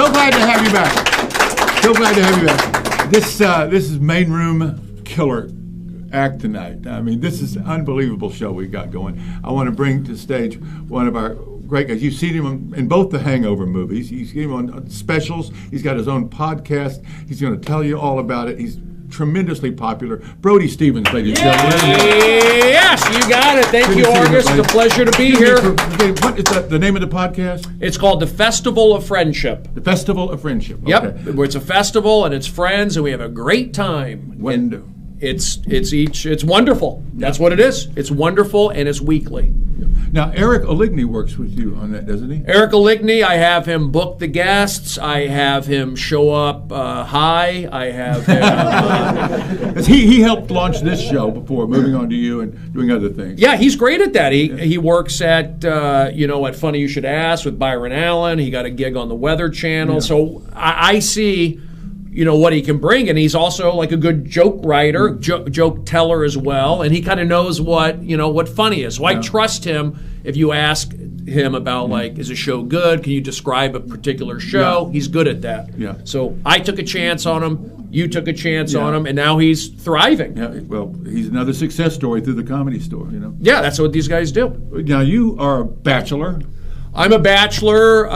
So glad to have you back. So glad to have you back. This is main room killer act tonight. I mean, this is an unbelievable show we got going. I want to bring to stage one of our great guys. You've seen him in both the Hangover movies. You've seen him on specials. He's got his own podcast. He's going to tell you all about it. He's tremendously popular. Brody Stevens, ladies and gentlemen. Yes, you got it. Thank you, August. It's a pleasure to be here. What is the name of the podcast? It's called The Festival of Friendship. The Festival of Friendship. Yep. Okay. It's a festival and it's friends and we have a great time. When It's wonderful. That's what it is. It's wonderful and it's weekly. Now, Eric Oligny works with you on that, doesn't he? Eric Oligny, I have him book the guests. I have him show up high. I have him... he helped launch this show before moving on to you and doing other things. Yeah, he's great at that. He works at, at Funny You Should Ask with Byron Allen. He got a gig on the Weather Channel. Yeah. So I see... what he can bring, and he's also like a good joke writer, joke teller as well, and he kind of knows what funny is. So I trust him if you ask him about is a show good? Can you describe a particular show? Yeah. He's good at that. Yeah. So I took a chance on him. You took a chance on him, and now he's thriving. Yeah. Well, he's another success story through the Comedy Store. Yeah, that's what these guys do. Now you are a bachelor. I'm a bachelor,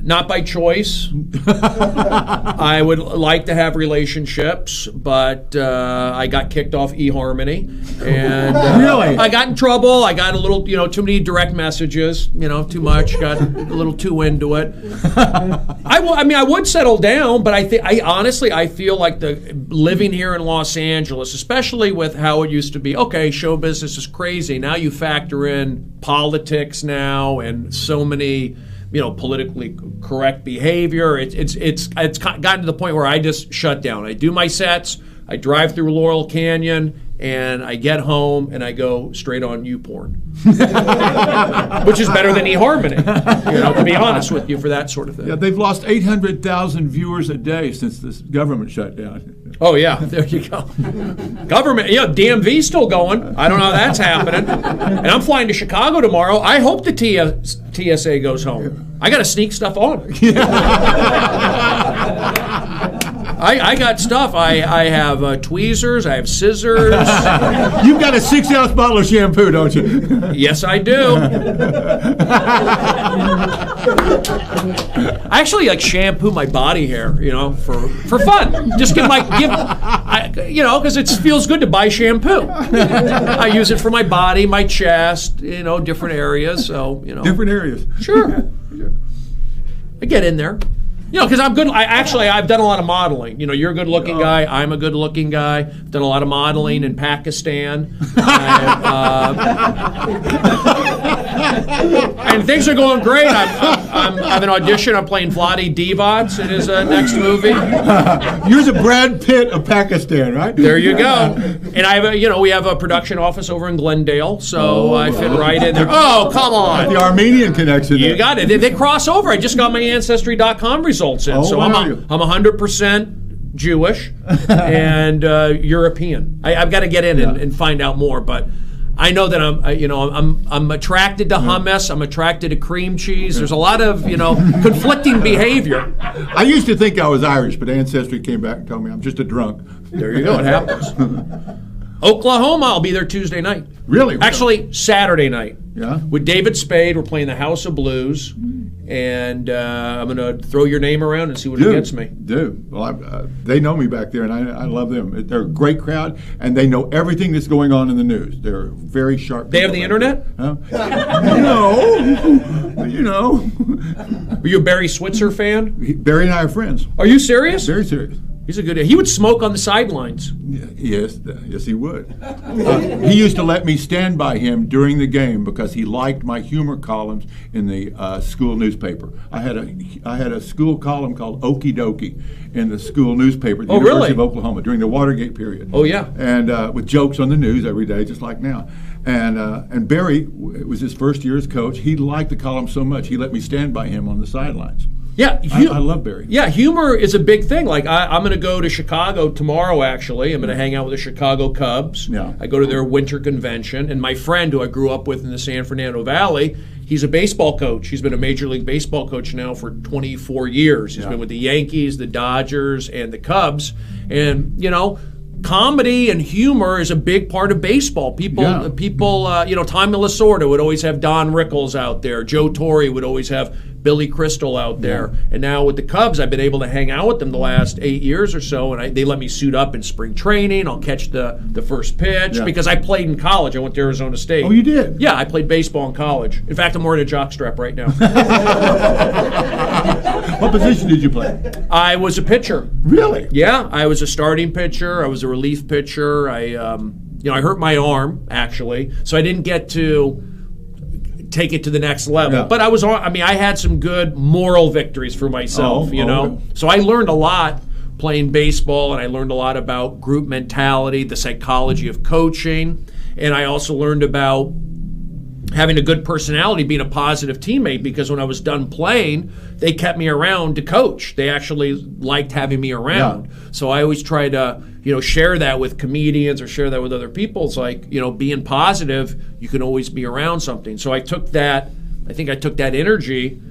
not by choice. I would like to have relationships, but I got kicked off eHarmony, and really, I got in trouble. I got a little, too many direct messages, too much. Got a little too into it. I would settle down, but I honestly feel like living here in Los Angeles, especially with how it used to be. Okay, show business is crazy. Now you factor in politics now, and so many, politically correct behavior. It's gotten to the point where I just shut down. I do my sets, I drive through Laurel Canyon, and I get home and I go straight on YouPorn, which is better than eHarmony, to be honest with you, for that sort of thing. Yeah, they've lost 800,000 viewers a day since this government shut down. Oh yeah, there you go. Government, DMV's still going. I don't know how that's happening. And I'm flying to Chicago tomorrow. I hope the TSA goes home. I got to sneak stuff on. I got stuff. I have tweezers. I have scissors. You've got a 6-ounce bottle of shampoo, don't you? Yes, I do. I actually shampoo my body hair, for fun. Just because it feels good to buy shampoo. I use it for my body, my chest, different areas. So different areas. Sure. I get in there. Because I'm good. I've done a lot of modeling. You're a good-looking guy. I'm a good-looking guy. I've done a lot of modeling in Pakistan. And things are going great. I have an audition. I'm playing Vladi Divac in his next movie. You're the Brad Pitt of Pakistan, right? There you go. And I have we have a production office over in Glendale, so I fit right in there. Oh, come on. The Armenian connection. You got it. They cross over. I just got my Ancestry.com results in, so I'm 100% Jewish and European. I've got to get in and find out more, but I know that I'm attracted to hummus. I'm attracted to cream cheese. There's a lot of conflicting behavior. I used to think I was Irish, but Ancestry came back and told me I'm just a drunk. There you go. It happens. Oklahoma, I'll be there Tuesday night. Really? Actually, Saturday night. Yeah. With David Spade, we're playing the House of Blues, and I'm going to throw your name around and see what it gets me. Well, they know me back there, and I love them. They're a great crowd, and they know everything that's going on in the news. They're very sharp. They have the internet? Huh? Are you a Barry Switzer fan? Barry and I are friends. Are you serious? Very serious. He's a good. He would smoke on the sidelines. Yes, he would. He used to let me stand by him during the game because he liked my humor columns in the school newspaper. I had a school column called Okie Dokie in the school newspaper at the University of Oklahoma during the Watergate period. Oh yeah, and with jokes on the news every day, just like now. And Barry, it was his first year as coach. He liked the column so much he let me stand by him on the sidelines. Yeah, I love Barry. Yeah, humor is a big thing. Like I'm going to go to Chicago tomorrow. Actually, I'm going to hang out with the Chicago Cubs. Yeah. I go to their winter convention, and my friend who I grew up with in the San Fernando Valley, he's a baseball coach. He's been a Major League Baseball coach now for 24 years. He's been with the Yankees, the Dodgers, and the Cubs. And, comedy and humor is a big part of baseball. People, Tommy Lasorda would always have Don Rickles out there. Joe Torre would always have Billy Crystal out there. And now with the Cubs, I've been able to hang out with them the last 8 years or so, and they let me suit up in spring training. I'll catch the first pitch because I played in college. I went to Arizona State. Oh, you did? Yeah, I played baseball in college. In fact, I'm wearing a jockstrap right now. What position did you play? I was a pitcher. Really? Yeah, I was a starting pitcher. I was a relief pitcher. I hurt my arm, actually, so I didn't get to take it to the next level. Yeah. But I had some good moral victories for myself, Okay. So I learned a lot playing baseball, and I learned a lot about group mentality, the psychology of coaching, and I also learned about having a good personality, being a positive teammate, because when I was done playing, they kept me around to coach. They actually liked having me around. Yeah. So I always try to, share that with comedians or share that with other people. It's like, being positive, you can always be around something. So I took that energy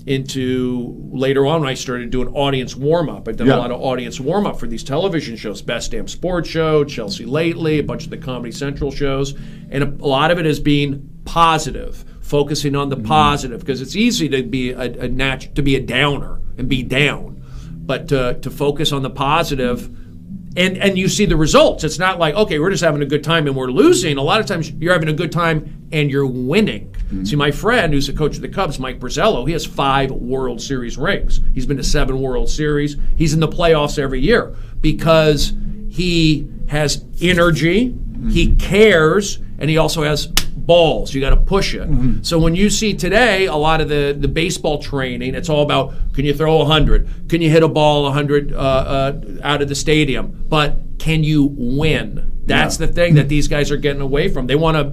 into later on when I started doing audience warm-up. I've done a lot of audience warm-up for these television shows, Best Damn Sports Show, Chelsea Lately, a bunch of the Comedy Central shows, and a lot of it is being positive, focusing on the positive, because it's easy to be a downer and be down, but to focus on the positive, and you see the results. It's not like, okay, we're just having a good time and we're losing. A lot of times you're having a good time and you're winning. See, my friend who's the coach of the Cubs, Mike Brazello, he has 5 World Series rings. He's been to 7 World Series. He's in the playoffs every year because he has energy, he cares, and he also has balls. You got to push it. So when you see today a lot of the baseball training, it's all about, can you throw 100? Can you hit a ball 100 out of the stadium? But can you win? That's the thing that these guys are getting away from. They want to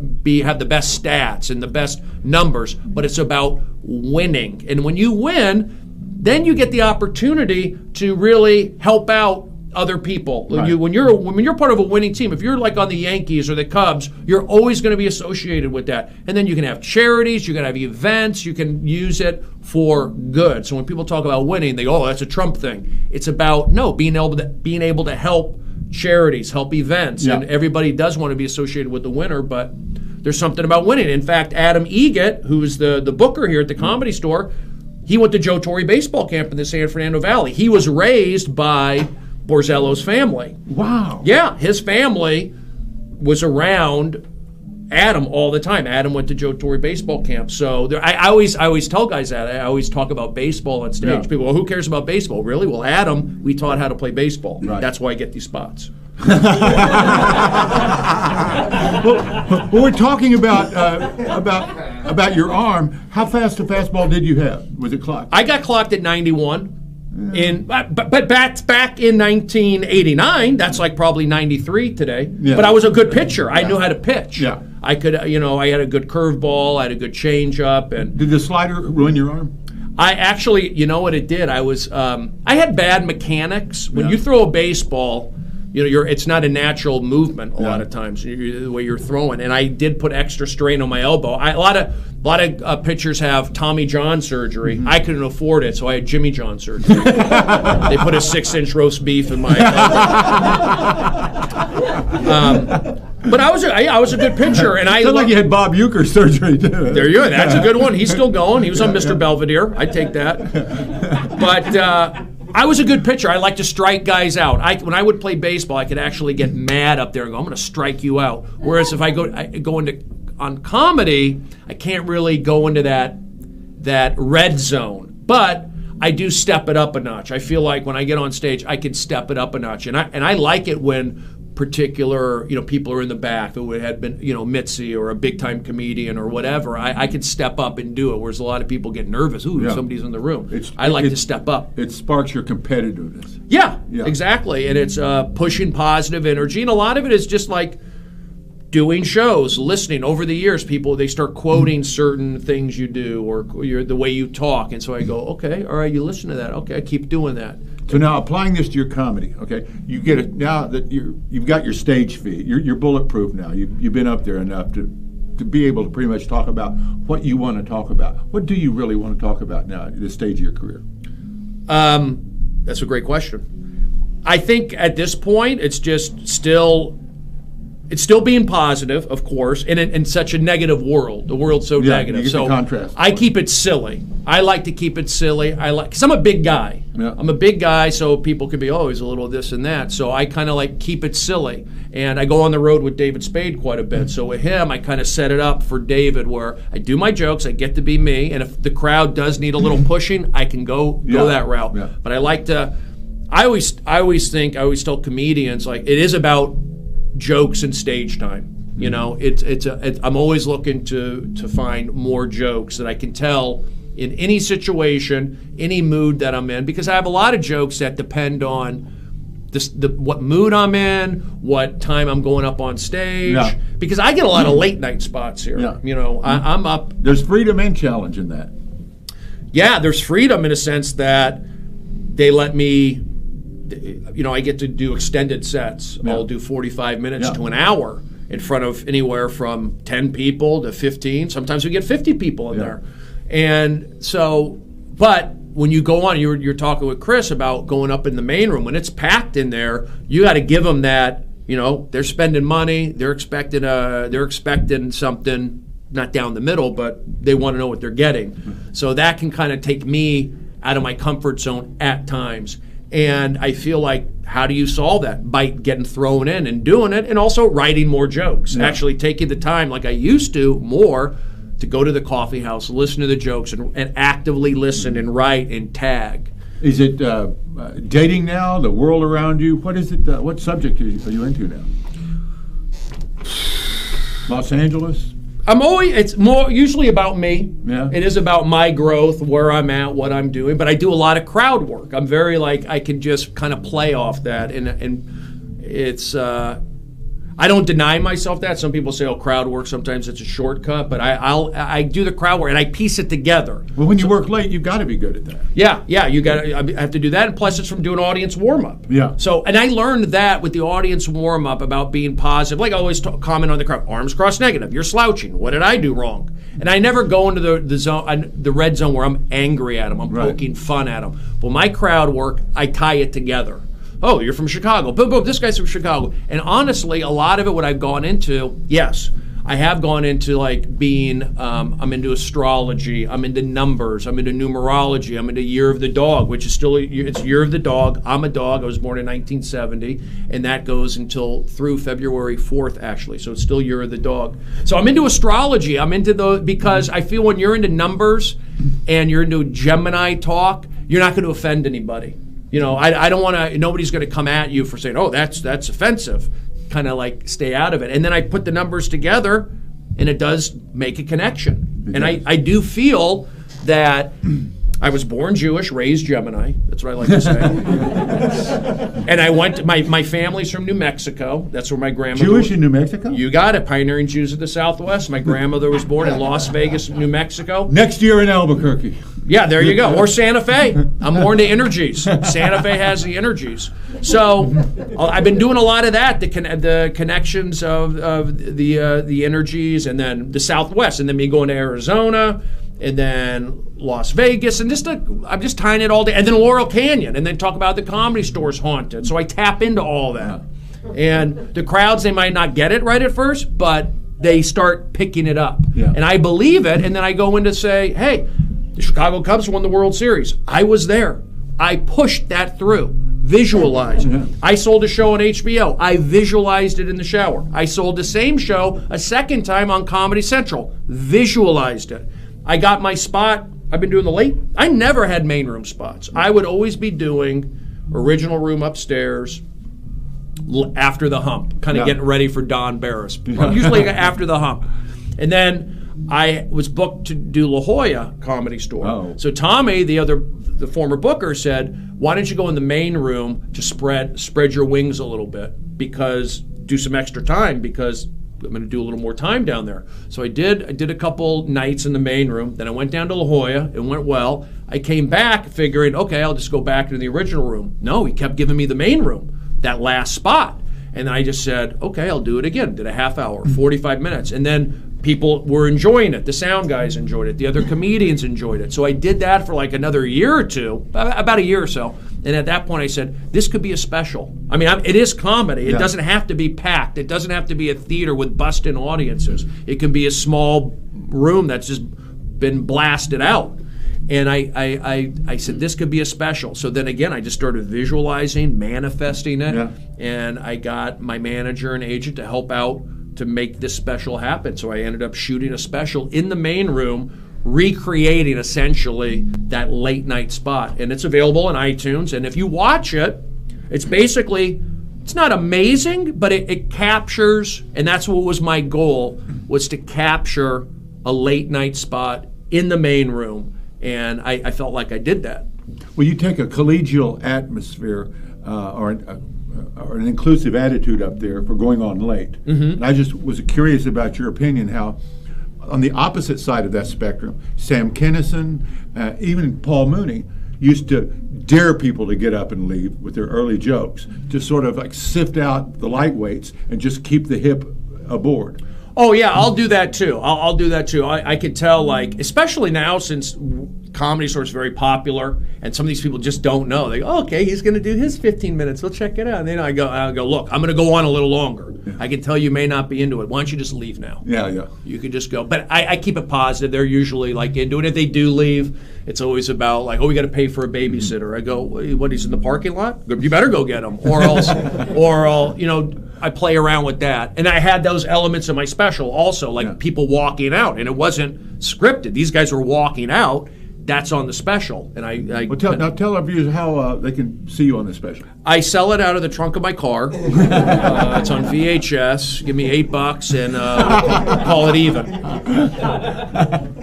have the best stats and the best numbers, but it's about winning. And when you win, then you get the opportunity to really help out other people. Right. When you're part of a winning team, if you're like on the Yankees or the Cubs, you're always going to be associated with that. And then you can have charities, you can have events, you can use it for good. So when people talk about winning, they go, "Oh, that's a Trump thing." It's about being able to help charities, help events, and everybody does want to be associated with the winner, but there's something about winning. In fact, Adam Egett, who's the booker here at the Comedy Store, he went to Joe Torre baseball camp in the San Fernando Valley. He was raised by Borzello's family. Wow. Yeah, his family was around Adam all the time. Adam went to Joe Torre baseball camp. So I always tell guys that. I always talk about baseball on stage. Yeah. People, well, who cares about baseball? Really? Well, Adam, we taught how to play baseball. Right. That's why I get these spots. well, we're talking about your arm. How fast a fastball did you have? Was it clocked? I got clocked at 91. But back in 1989, that's like probably 93 today. Yeah. But I was a good pitcher. I knew how to pitch. Yeah. I could, I had a good curveball. I had a good changeup. And did the slider ruin your arm? I actually, you know what it did? I had bad mechanics. When you throw a baseball, it's not a natural movement a lot of times, the way you're throwing. And I did put extra strain on my elbow. A lot of pitchers have Tommy John surgery. I couldn't afford it, so I had Jimmy John surgery. They put a 6-inch roast beef in my elbow. But I was a good pitcher, and Sounds like you had Bob Uecker surgery too. There you go. That's a good one. He's still going. He was on Mr. Belvedere. I'd take that. But I was a good pitcher. I like to strike guys out. When I would play baseball, I could actually get mad up there and go, "I'm going to strike you out." Whereas if I go into on comedy, I can't really go into that red zone. But I do step it up a notch. I feel like when I get on stage, I can step it up a notch, and I like it when particular people are in the back. If it had been Mitzi or a big time comedian or whatever, I could step up and do it. Whereas a lot of people get nervous. Ooh, somebody's in the room. I like to step up. It sparks your competitiveness. Yeah, exactly. And it's pushing positive energy, and a lot of it is just like doing shows, listening. Over the years, they start quoting certain things you do or the way you talk, and so I go, okay, all right, you listen to that. Okay, I keep doing that. So now applying this to your comedy, okay, you get it now that you've got your stage fee. You're bulletproof now. You've been up there enough to to be able to pretty much talk about what you want to talk about. What do you really want to talk about now at this stage of your career? That's a great question. I think at this point, it's just still being positive, of course, in such a negative world. The world's so negative. You get so the contrast. I keep it silly. I like to keep it silly. Because I'm a big guy. Yeah. I'm a big guy, so people could be, oh, he's a little this and that. So I kind of like keep it silly. And I go on the road with David Spade quite a bit. So with him, I kind of set it up for David where I do my jokes, I get to be me, and if the crowd does need a little pushing, I can go that route. Yeah. But I like to, I always tell comedians, like, it is about jokes and stage time. You know, I'm always looking to find more jokes that I can tell in any situation, any mood that I'm in, because I have a lot of jokes that depend on what mood I'm in, what time I'm going up on stage. Yeah. Because I get a lot of late night spots here. Yeah. You know, I'm up. There's freedom and challenge in that. Yeah, there's freedom in a sense that they let me. You know, I get to do extended sets. Yeah. I'll do 45 minutes to an hour in front of anywhere from 10 people to 15. Sometimes we get 50 people in there. And so, but when you go on, you're talking with Chris about going up in the main room. When it's packed in there, you got to give them that, you know, they're spending money. They're expecting something, not down the middle, but they want to know what they're getting. Mm-hmm. So that can kind of take me out of my comfort zone at times. And I feel like, how do you solve that? By getting thrown in and doing it, and also writing more jokes. Actually taking the time, like I used to more, to go to the coffee house, listen to the jokes, and actively listen and write and tag. Is it dating now, the world around you? What is it? What subject are you into now? Los Angeles? It's more usually about me. Yeah. It is about my growth, where I'm at, what I'm doing. But I do a lot of crowd work. I'm very I can just kind of play off that, and it's. I don't deny myself that. Some people say, "Oh, crowd work. Sometimes it's a shortcut." But I do the crowd work and I piece it together. Well, when you work late, you've got to be good at that. Yeah. You got. I have to do that, and plus it's from doing audience warm up. Yeah. So, and I learned that with the audience warm up about being positive. Like I always comment on the crowd: arms crossed negative. You're slouching. What did I do wrong? And I never go into the zone, the red zone, where I'm angry at them. I'm poking fun at them. Well, my crowd work, I tie it together. Oh, you're from Chicago. Boom, boom, this guy's from Chicago. And honestly, a lot of it, what I've gone into, yes, I have gone into like being, I'm into astrology, I'm into numbers, I'm into numerology, I'm into Year of the Dog, which is still, it's Year of the Dog. I'm a dog. I was born in 1970, and that goes through February 4th, actually. So it's still Year of the Dog. So I'm into astrology. I'm into those because I feel when you're into numbers and you're into Gemini talk, you're not going to offend anybody. You know, I don't want to, nobody's going to come at you for saying, oh, that's offensive. Kind of like stay out of it. And then I put the numbers together, and it does make a connection. And I do feel that I was born Jewish, raised Gemini. That's what I like to say. And I went, my family's from New Mexico. That's where my grandmother Jewish in New Mexico? You got it. Pioneering Jews of the Southwest. My grandmother was born in Las Vegas, New Mexico. Next year in Albuquerque. Yeah, there you go. Or Santa Fe. I'm more into energies. Santa Fe has the energies. So I've been doing a lot of that, the connections of the energies, and then the Southwest, and then me going to Arizona, and then Las Vegas, and I'm just tying it all together. And then Laurel Canyon, and then talk about the Comedy Store's haunted. So I tap into all that. And the crowds, they might not get it right at first, but they start picking it up. Yeah. And I believe it, and then I go in to say, hey, the Chicago Cubs won the World Series. I was there. I pushed that through. Visualized. I sold a show on HBO. I visualized it in the shower. I sold the same show a second time on Comedy Central. Visualized it. I got my spot. I've been doing the late. I never had main room spots. I would always be doing original room upstairs after the hump, kind of getting ready for Don Barris. Usually after the hump. And then I was booked to do La Jolla Comedy Store. Oh. So Tommy, the former booker, said, why don't you go in the main room to spread your wings a little bit, because do some extra time, because I'm going to do a little more time down there. So I did a couple nights in the main room. Then I went down to La Jolla. It went well. I came back figuring, okay, I'll just go back to the original room. No, he kept giving me the main room, that last spot. And then I just said, okay, I'll do it again. Did a half hour, 45 minutes. And then people were enjoying it. The sound guys enjoyed it. The other comedians enjoyed it. So I did that for like another year or two, about a year or so. And at that point I said, this could be a special. I mean, it is comedy. It doesn't have to be packed. It doesn't have to be a theater with busting audiences. It can be a small room that's just been blasted out. And I said, this could be a special. So then again, I just started visualizing, manifesting it. Yeah. And I got my manager and agent to help out to make this special happen. So I ended up shooting a special in the main room, recreating essentially that late night spot. And it's available on iTunes. And if you watch it, it's basically, it's not amazing, but it captures, and that's what was my goal, was to capture a late night spot in the main room. And I felt like I did that. Well, you take a collegial atmosphere or an inclusive attitude up there for going on late. Mm-hmm. And I just was curious about your opinion, how on the opposite side of that spectrum, Sam Kinison, even Paul Mooney, used to dare people to get up and leave with their early jokes, to sort of like sift out the lightweights and just keep the hip aboard. Oh yeah, I'll do that too. I'll do that too. I could tell, like, especially now since Comedy Store is very popular, and some of these people just don't know. They go, oh, okay, he's going to do his 15 minutes. We'll check it out. And then I go, look, I'm going to go on a little longer. Yeah. I can tell you may not be into it. Why don't you just leave now? Yeah. You could just go. But I keep it positive. They're usually like into it. If they do leave, it's always about like, oh, we got to pay for a babysitter. I go, what? He's in the parking lot? You better go get him, or else, I play around with that. And I had those elements in my special also, like people walking out, and it wasn't scripted. These guys were walking out. That's on the special. And tell our viewers how they can see you on the special. I sell it out of the trunk of my car. It's on VHS. Give me $8 and call it even.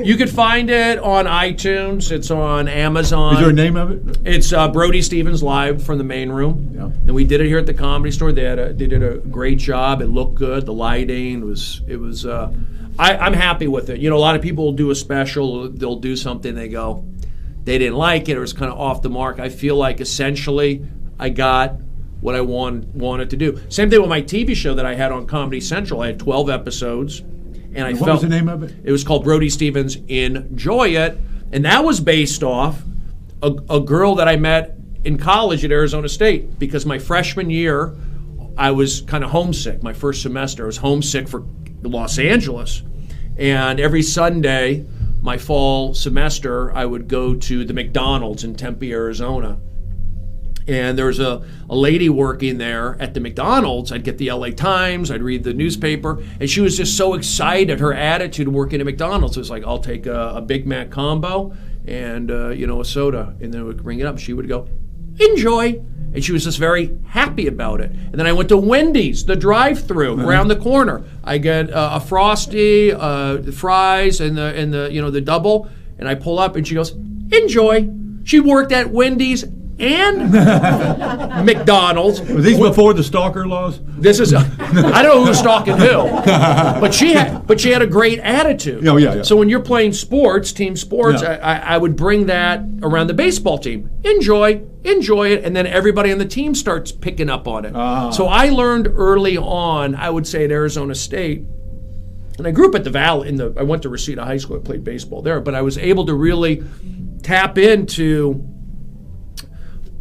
You could find it on iTunes. It's on Amazon. Is there a name of it? It's Brody Stevens Live from the main room. Yeah. And we did it here at the Comedy Store. They did a great job. It looked good. The lighting was. I'm happy with it. A lot of people will do a special. They'll do something. They go, they didn't like it, or it's kind of off the mark. I feel like essentially I got what I wanted to do. Same thing with my TV show that I had on Comedy Central. I had 12 episodes, and what was the name of it? It was called Brody Stevens Enjoy It, and that was based off a girl that I met in college at Arizona State, because my freshman year I was kind of homesick. My first semester I was homesick for Los Angeles, and every Sunday my fall semester I would go to the McDonald's in Tempe, Arizona, and there was a lady working there at the McDonald's. I'd get the LA Times, I'd read the newspaper, and she was just so excited. Her attitude working at McDonald's was like, I'll take a Big Mac combo and a soda, and then I would bring it up. She would go, enjoy. And she was just very happy about it. And then I went to Wendy's, the drive-through around the corner. I get a Frosty, fries, and the double. And I pull up, and she goes, "Enjoy." She worked at Wendy's and McDonald's. Were these before the stalker laws? This is I don't know who was stalking who, but she had a great attitude. Oh, yeah. So when you're playing sports, team sports, I would bring that around the baseball team. Enjoy it, and then everybody on the team starts picking up on it. So I learned early on, I would say at Arizona State, and I grew up at the Valley. I went to Reseda High School. I played baseball there, but I was able to really tap into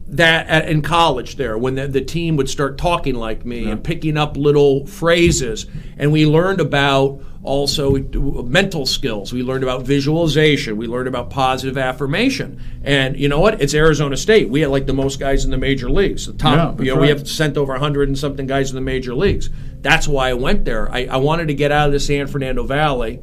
that in college there, when the team would start talking like me and picking up little phrases. And we learned about also mental skills. We learned about visualization. We learned about positive affirmation. And you know what? It's Arizona State. We had like the most guys in the major leagues. The top, we have sent over 100 and something guys in the major leagues. That's why I went there. I wanted to get out of the San Fernando Valley.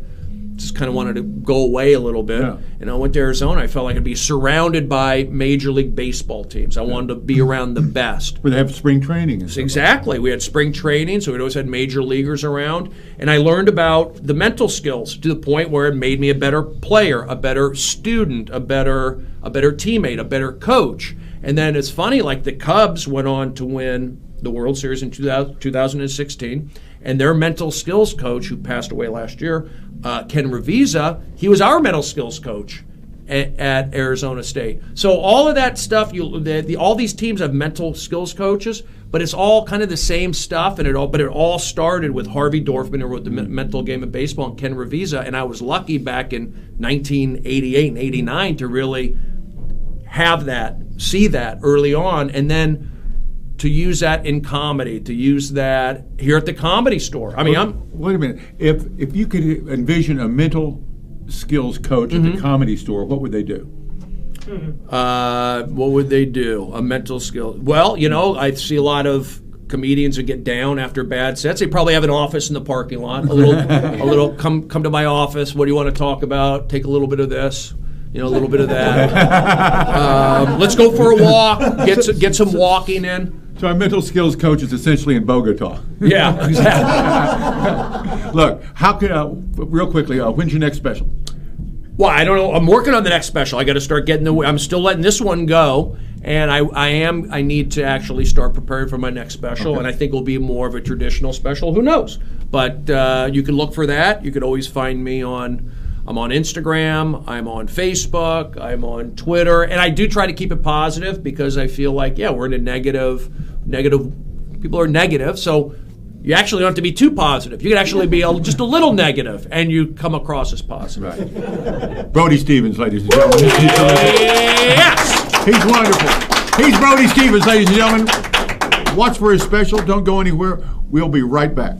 Just kind of wanted to go away a little bit. And I went to Arizona. I felt like I'd be surrounded by Major League Baseball teams. I wanted to be around the best. Where they have spring training. And exactly. We had spring training, so we always had major leaguers around. And I learned about the mental skills to the point where it made me a better player, a better student, a better teammate, a better coach. And then it's funny, like the Cubs went on to win the World Series in 2016, and their mental skills coach, who passed away last year, Ken Revisa, he was our mental skills coach at Arizona State. So all of that stuff, all these teams have mental skills coaches. but it's all kind of the same stuff, but it all started with Harvey Dorfman, who wrote The Mental Game of Baseball, and Ken Revisa, and I was lucky back in 1988 and 89 to really see that early on, and then to use that in comedy, to use that here at the Comedy Store. I mean, wait a minute. If you could envision a mental skills coach at the Comedy Store, what would they do? What would they do? A mental skill. Well, I see a lot of comedians who get down after bad sets. They probably have an office in the parking lot. A little. Come to my office. What do you want to talk about? Take a little bit of this. A little bit of that. Let's go for a walk. Get some walking in. So our mental skills coach is essentially in Bogota. Yeah, exactly. Look, how can real quickly? When's your next special? Well, I don't know. I'm working on the next special. I got to start getting I'm still letting this one go, and I need to actually start preparing for my next special, and I think it'll be more of a traditional special. Who knows? But you can look for that. You could always find me I'm on Instagram, I'm on Facebook, I'm on Twitter, and I do try to keep it positive because I feel like, we're in a negative, people are negative, so you actually don't have to be too positive. You can actually be just a little negative, and you come across as positive. Right. Brody Stevens, ladies and gentlemen. Yes! He's wonderful. He's Brody Stevens, ladies and gentlemen. Watch for his special. Don't go anywhere. We'll be right back.